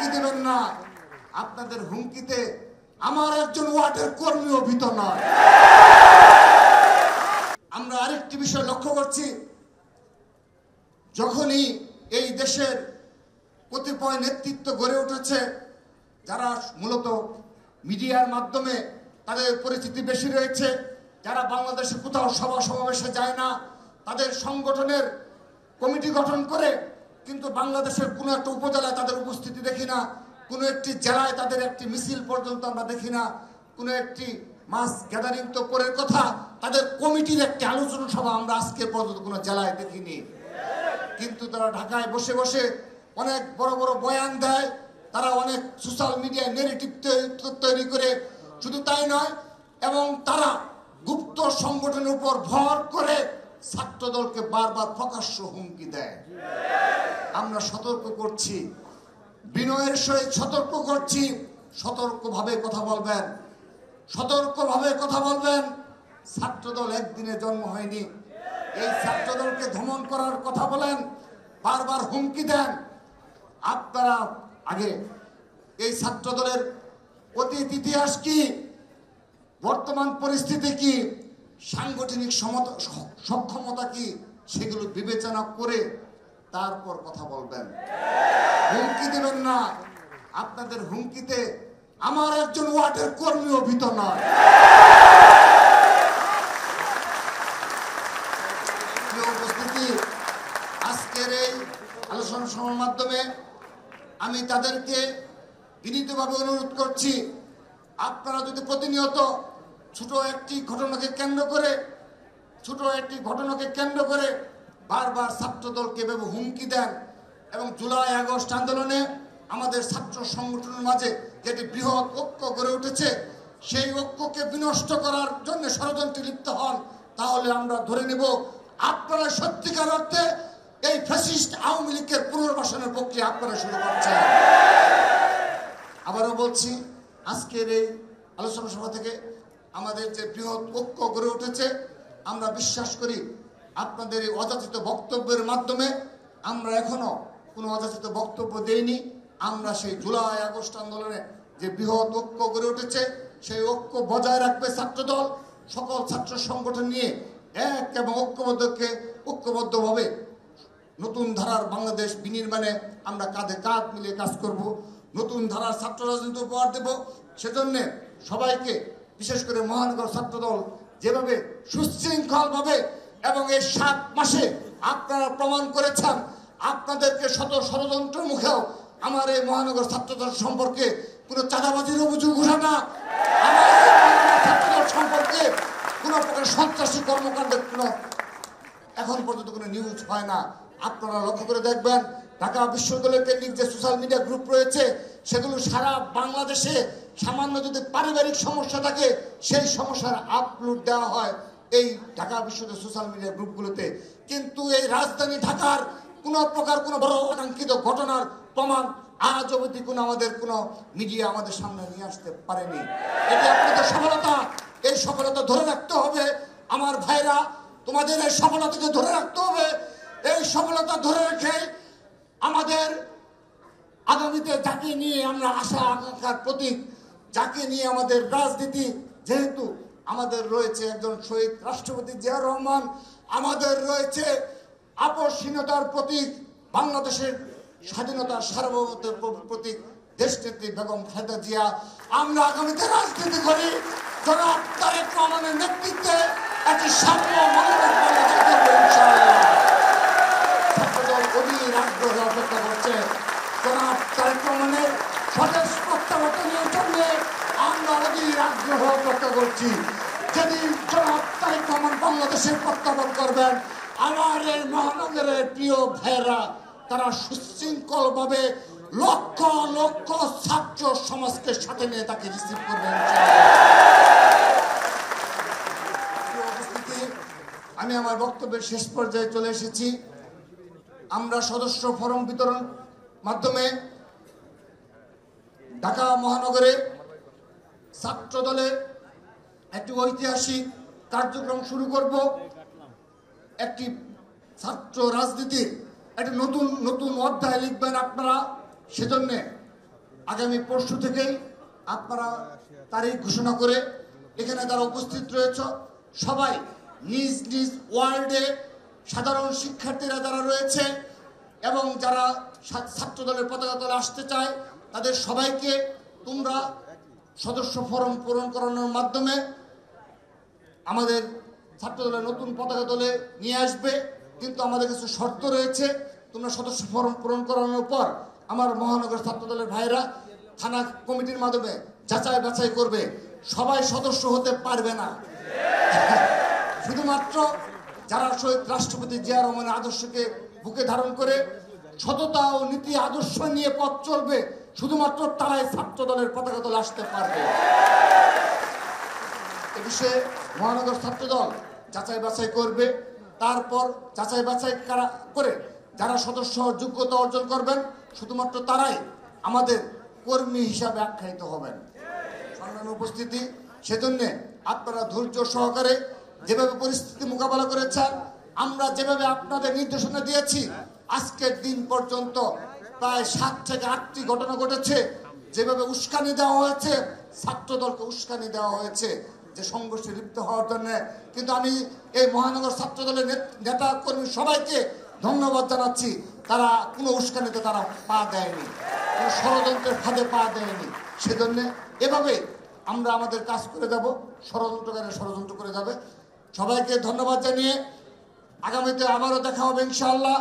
হুমকি দেবেন না। আপনাদের হুমকিতে আমার একজন ওয়ার্ডের কর্মীও ভীত নয়। আমরা আরেকটি বিষয় লক্ষ্য করছি, যখনই এই দেশের কতিপয় নেতৃত্ব গড়ে উঠেছে, যারা মূলত মিডিয়ার মাধ্যমে তাদের পরিচিতি বেশি রয়েছে, যারা বাংলাদেশে কোথাও সভা সমাবেশে যায় না, তাদের সংগঠনের কমিটি গঠন করে, কিন্তু বাংলাদেশের কোনো একটা উপজেলায় তাদের উপস্থিতি দেখি না, কোনো একটি জেলায় তাদের একটি মিছিল পর্যন্ত আমরা দেখি না, কোনো একটি মাস গ্যাদারিং তো পরের কথা, তাদের কমিটির একটি আলোচনা সভা আমরা আজকে পর্যন্ত কোনো জেলায় দেখিনি। কিন্তু তারা ঢাকায় বসে বসে অনেক বড় বড় বয়ান দেয়, তারা অনেক সোশ্যাল মিডিয়ায় নেগেটিভ তৈরি করে, শুধু তাই নয়, এবং তারা গুপ্ত সংগঠনের উপর ভর করে ছাত্রদলকে বারবার প্রকাশ্য হুমকি দেয়। আমরা সতর্ক করছি, বিনয়ের সহিত সতর্ক করছি, সতর্কভাবে কথা বলবেন, সতর্কভাবে কথা বলবেন। ছাত্রদল একদিনে জন্ম হয়নি। এই ছাত্রদলকে দমন করার কথা বলেন, বারবার হুমকি দেন। আপনারা আগে এই ছাত্রদলের অতীত ইতিহাস কি, বর্তমান পরিস্থিতি কি, সাংগঠনিক সক্ষমতা কি, সেগুলো বিবেচনা করে তারপর কথা বলবেন। হুমকি দেবেন না। আপনাদের হুমকিতে আমার একজন ওয়ার্ডের কর্মীও ভীত নয়। উপস্থিতি, আজকের এই আলোচনা সভার মাধ্যমে আমি তাদেরকে বিনীতভাবে অনুরোধ করছি, আপনারা যদি প্রতিনিয়ত ছোট একটি ঘটনাকে কেন্দ্র করে বারবার ছাত্রদলকে এভাবে হুমকি দেন, এবং জুলাই আগস্ট আন্দোলনে আমাদের ছাত্র সংগঠনের মাঝে যেটি বৃহৎ ঐক্য গড়ে উঠেছে, সেই ঐক্যকে বিনষ্ট করার জন্য ষড়যন্ত্রে লিপ্ত হন, তাহলে আমরা ধরে নেব আপনারা সত্যিকার অর্থে এই ফ্যাসিস্ট আওয়ামী লীগের পুনর্বাসনের প্রক্রিয়া আপনারা শুরু করছেন। আবারও বলছি, আজকের এই আলোচনা সভা থেকে আমাদের যে বৃহৎ ঐক্য গড়ে উঠেছে, আমরা বিশ্বাস করি আপনাদের এই অযাচিত বক্তব্যের মাধ্যমে আমরা এখনো কোনো অযাচিত বক্তব্য দেইনি। আমরা সেই জুলাই আগস্ট আন্দোলনে যে বৃহৎ ঐক্য গড়ে উঠেছে, সেই ঐক্য বজায় রাখবে ছাত্রদল। সকল ছাত্র সংগঠন নিয়ে এক এবং ঐক্যবদ্ধভাবে নতুন ধারার বাংলাদেশ বিনির্মাণে আমরা কাঁধে কাঁধ মিলিয়ে কাজ করব, নতুন ধারার ছাত্র রাজনীতি উপহার দেব। সেজন্য সবাইকে, বিশেষ করে মহানগর ছাত্রদল যেভাবে সুশৃঙ্খলভাবে এবং এই 7 মাসে আপনারা প্রমাণ করেছেন, আপনাদেরকে শত ষড়যন্ত্রের মুখেও আমার এই মহানগর ছাত্রদল সম্পর্কে কোনো চাঁদাবাজির অভিযোগ উঠে না, আমার এই মহানগর ছাত্রদল সম্পর্কে কোনো প্রকার সন্ত্রাসী কর্মকাণ্ডের কোনো এখন পর্যন্ত কোনো নিউজ হয় না। আপনারা লক্ষ্য করে দেখবেন, ঢাকা বিশ্ববিদ্যালয় কেন্দ্রিক যে সোশ্যাল মিডিয়া গ্রুপ রয়েছে, সেগুলো সারা বাংলাদেশে সামান্য যদি পারিবারিক সমস্যা থাকে, সেই সমস্যার আপলোড দেওয়া হয় এই ঢাকা বিশ্ববিদ্যালয় সোশ্যাল মিডিয়া গ্রুপগুলোতে। কিন্তু এই রাজধানী ঢাকার কোনো প্রকার কোনো বড় আকাঙ্ক্ষিত ঘটনার প্রমাণ আজ অবধি আমাদের কোনো মিডিয়া আমাদের সামনে নিয়ে আসতে পারেনি। এটি আপনাদের সফলতা। এই সফলতা ধরে রাখতে হবে আমার ভাইরা, তোমাদের এই সফলতাকে ধরে রাখতে হবে। এই সফলতা ধরে রেখে আমাদের আগামীতে যাকে নিয়ে আমরা আশা আকাঙ্ক্ষার প্রতীক, যাকে নিয়ে আমাদের রাজনীতি, যেহেতু আমাদের রয়েছে একজন শহীদ রাষ্ট্রপতি জিয়াউর রহমান, আমাদের রয়েছে আপসহীনতার প্রতীক বাংলাদেশের স্বাধীনতার সার্বভৌমত্বের প্রতীক দেশনেত্রী বেগম খালেদা জিয়া। আমরা আগামীতে রাজনীতি করি জনাব তারেক রহমানের নেতৃত্বে একটি সাম্য মানবিক বাংলাদেশ গড়ব ইনশাআল্লাহ। ছাত্রদল অধীর আগ্রহে অপেক্ষা করছে জনাব তারেক রহমানের স্বদেশ প্রত্যাবর্তনের জন্য। আমরা অধীর আগ্রহ অপেক্ষা করছি। যেদিন জনাব তারেক রহমান বাংলাদেশের প্রত্যাবর্তন করবেন, আমার এই মহানগরের প্রিয় ভাইয়েরা তারা সুশৃঙ্খলভাবে লক্ষ লক্ষ ছাত্র সমাজকে সাথে নিয়ে তাকে রিসিভ করবেন। আমি আমার বক্তব্যের শেষ পর্যায়ে চলে এসেছি। আমরা সদস্য ফরম বিতরণ মাধ্যমে ঢাকা মহানগরে ছাত্র দলের একটি ঐতিহাসিক কার্যক্রম শুরু করব। একটি ছাত্র রাজনীতির একটি নতুন নতুন অধ্যায় লিখবেন আপনারা। সেজন্য আগামী পরশু থেকেই আপনারা তারিখ ঘোষণা করে এখানে যারা উপস্থিত রয়েছে সবাই নিজ নিজ ওয়ার্ডে সাধারণ শিক্ষার্থীরা যারা রয়েছে এবং যারা ছাত্র দলের পতাকা তলে আসতে চায় তাদের সবাইকে তোমরা সদস্য ফরম পূরণ করানোর মাধ্যমে আমাদের ছাত্র দলের নতুন পতাকা দলে নিয়ে আসবে। কিন্তু আমাদের কিছু শর্ত রয়েছে। তোমরা সদস্য ফরম পূরণ করানোর পর আমার মহানগর ছাত্র দলের ভাইরা থানা কমিটির মাধ্যমে যাচাই বাছাই করবে। সবাই সদস্য হতে পারবে না, শুধুমাত্র যারা শহীদ রাষ্ট্রপতি জিয়া রহমানের আদর্শকে বুকে ধারণ করে সততা ও নীতি আদর্শ নিয়ে পথ চলবে, শুধুমাত্র তারাই ছাত্র দলের পতাকা দলে আসতে পারবে। এ বিষয়ে মহানগর ছাত্র দল যাচাই বাছাই করবে। তারপর যাচাই বাছাই করে যারা সদস্য যোগ্যতা অর্জন করবেন শুধুমাত্র তারাই আমাদের কর্মী হিসাবে আখ্যায়িত হবেন। সম্মানীয় উপস্থিতি, সেজন্য আপনারা ধৈর্য সহকারে যেভাবে পরিস্থিতি মোকাবেলা করেছেন, আমরা যেভাবে আপনাদের নির্দেশনা দিয়েছি, আজকের দিন পর্যন্ত প্রায় 7 থেকে 8টি ঘটনা ঘটেছে। যেভাবে উস্কানি দেওয়া হয়েছে, ছাত্র দলকে উস্কানি দেওয়া হয়েছে যে সংঘর্ষে লিপ্ত হওয়ার জন্য। কিন্তু আমি এই মহানগর ছাত্র দলের নেতা কর্মী সবাইকে ধন্যবাদ জানাচ্ছি। তারা কোনো উস্কানিতে তারা পা দেয়নি, কোনো ষড়যন্ত্রের ফাঁদে পা দেয়নি। সেজন্য এভাবে আমরা আমাদের কাজ করে যাব, ষড়যন্ত্রকারী ষড়যন্ত্র করে যাবে। সবাইকে ধন্যবাদ জানিয়ে আগামীতে আবারও দেখা হবে ইনশাআল্লাহ।